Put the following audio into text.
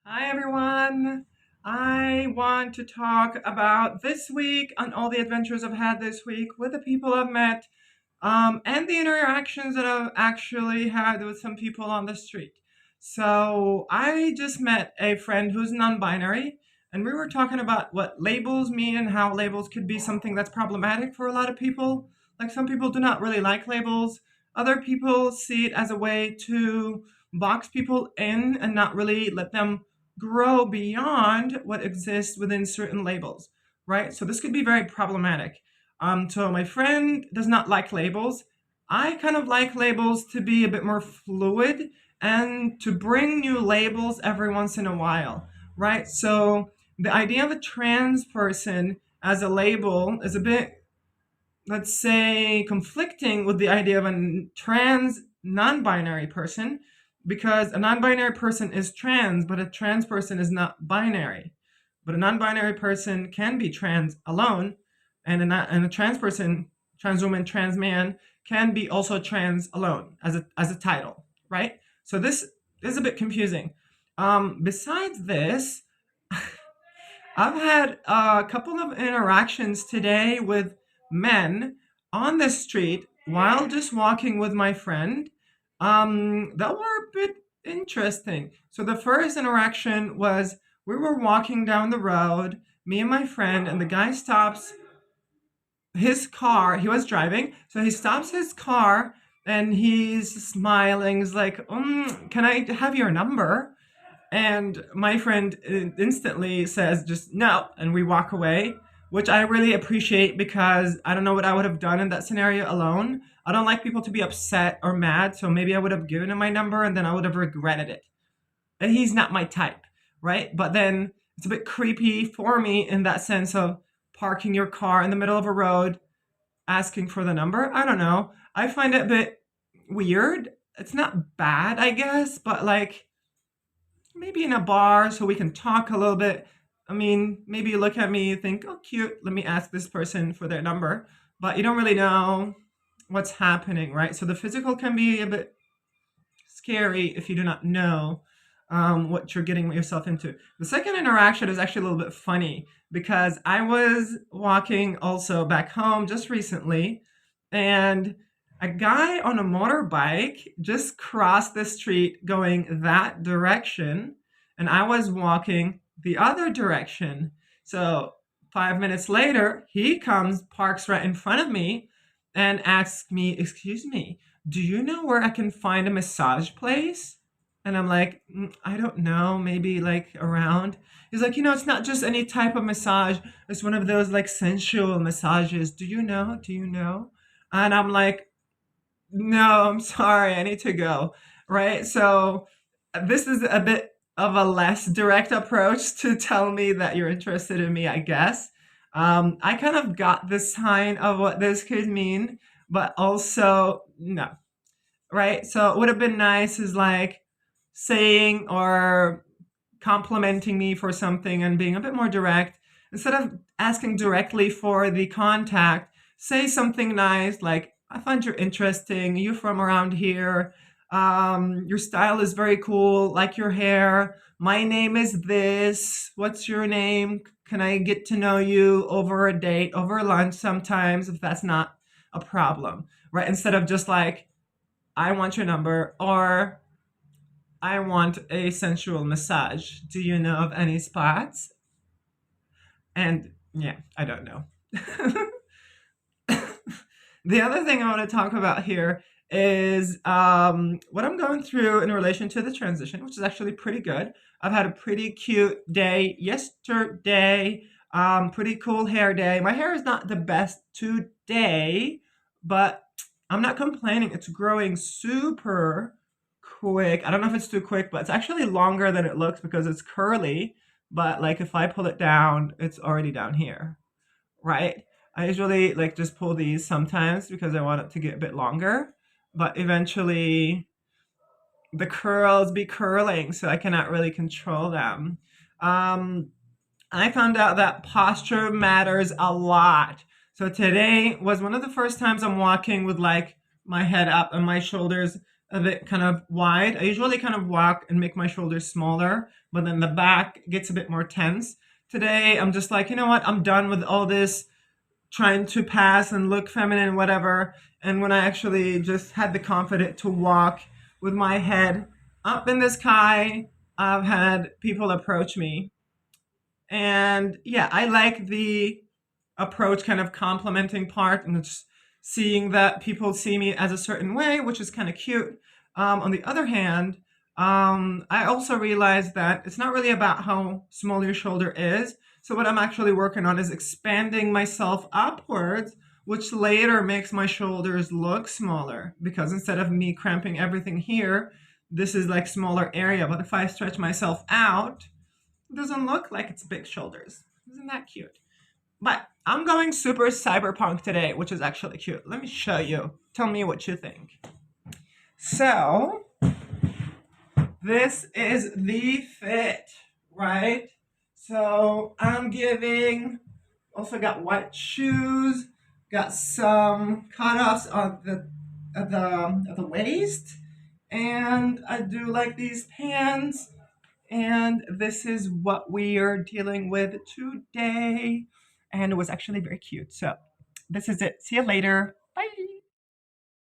Hi, everyone. I want to talk about this week and all the adventures I've had this week with the people I've met, and the interactions that I've actually had with some people on the street. So, I just met a friend who's non binary, and we were talking about what labels mean and how labels could be something that's problematic for a lot of people. Like, some people do not really like labels, other people see it as a way to box people in and not really let them grow beyond what exists within certain labels, right? So, this could be very problematic. So my friend does not like labels. I kind of like labels to be a bit more fluid and to bring new labels every once in a while, right? So the idea of a trans person as a label is a bit, let's say, conflicting with the idea of a trans non-binary person, because a non-binary person is trans, but a trans person is not binary. But a non-binary person can be trans alone, and a trans person, trans woman, trans man can be also trans alone as a title, right? So this is a bit confusing. Besides this, I've had a couple of interactions today with men on the street while just walking with my friend, that were a bit interesting. So the first interaction was we were walking down the road, me and my friend, and the guy stops his car. He was driving, so he stops his car and he's smiling. He's like, "Can I have your number?" And my friend instantly says, just no, and we walk away, which I really appreciate because I don't know what I would have done in that scenario alone. I don't like people to be upset or mad, so maybe I would have given him my number and then I would have regretted it. And he's not my type, right? But then it's a bit creepy for me in that sense of parking your car in the middle of a road, asking for the number. I don't know. I find it a bit weird. It's not bad, I guess, but like maybe in a bar so we can talk a little bit. I mean, maybe you look at me, you think, oh, cute, let me ask this person for their number. But you don't really know what's happening, right? So the physical can be a bit scary if you do not know what you're getting yourself into. The second interaction is actually a little bit funny because I was walking also back home just recently, and a guy on a motorbike just crossed the street going that direction, and I was walking the other direction. So 5 minutes later, he comes, parks right in front of me, and asks me, "Excuse me, do you know where I can find a massage place?" And I'm like, I don't know, maybe like around. He's like, it's not just any type of massage. It's one of those like sensual massages. Do you know? Do you know? And I'm like, no, I'm sorry, I need to go. Right? So this is a bit of a less direct approach to tell me that you're interested in me, I guess. I kind of got the sign of what this could mean, but also no, right? So it would have been nice is like saying or complimenting me for something and being a bit more direct. Instead of asking directly for the contact, say something nice like, I find you interesting. You from around here. Your style is very cool. Like your hair. My name is this. What's your name? Can I get to know you over a date, over lunch sometimes, if that's not a problem, right? Instead of just like, I want your number, or I want a sensual massage. Do you know of any spots? And yeah, I don't know. The other thing I want to talk about here is what I'm going through in relation to the transition, which is actually pretty good. I've had a pretty cute day yesterday, pretty cool hair day. My hair is not the best today, but I'm not complaining. It's growing super quick. I don't know if it's too quick, but it's actually longer than it looks because it's curly. But like if I pull it down, it's already down here, right? I usually like just pull these sometimes because I want it to get a bit longer, but eventually the curls be curling, so I cannot really control them. Um, I found out that posture matters a lot. So today was one of the first times I'm walking with like my head up and my shoulders a bit kind of wide. I usually kind of walk and make my shoulders smaller, but then the back gets a bit more tense. Today, I'm just like, you know what? I'm done with all this trying to pass and look feminine, whatever. And when I actually just had the confidence to walk with my head up in the sky, I've had people approach me. And yeah, I like the approach kind of complimenting part and just seeing that people see me as a certain way, which is kind of cute. On the other hand, I also realized that it's not really about how small your shoulder is. So what I'm actually working on is expanding myself upwards, which later makes my shoulders look smaller because instead of me cramping everything here, this is like smaller area. But if I stretch myself out, it doesn't look like it's big shoulders. Isn't that cute? But I'm going super cyberpunk today, which is actually cute. Let me show you. Tell me what you think. So, this is the fit, right? So, I'm giving, also got white shoes, got some cutoffs on the waist, and I do like these pants. And this is what we are dealing with today. And it was actually very cute. So this is it. See you later.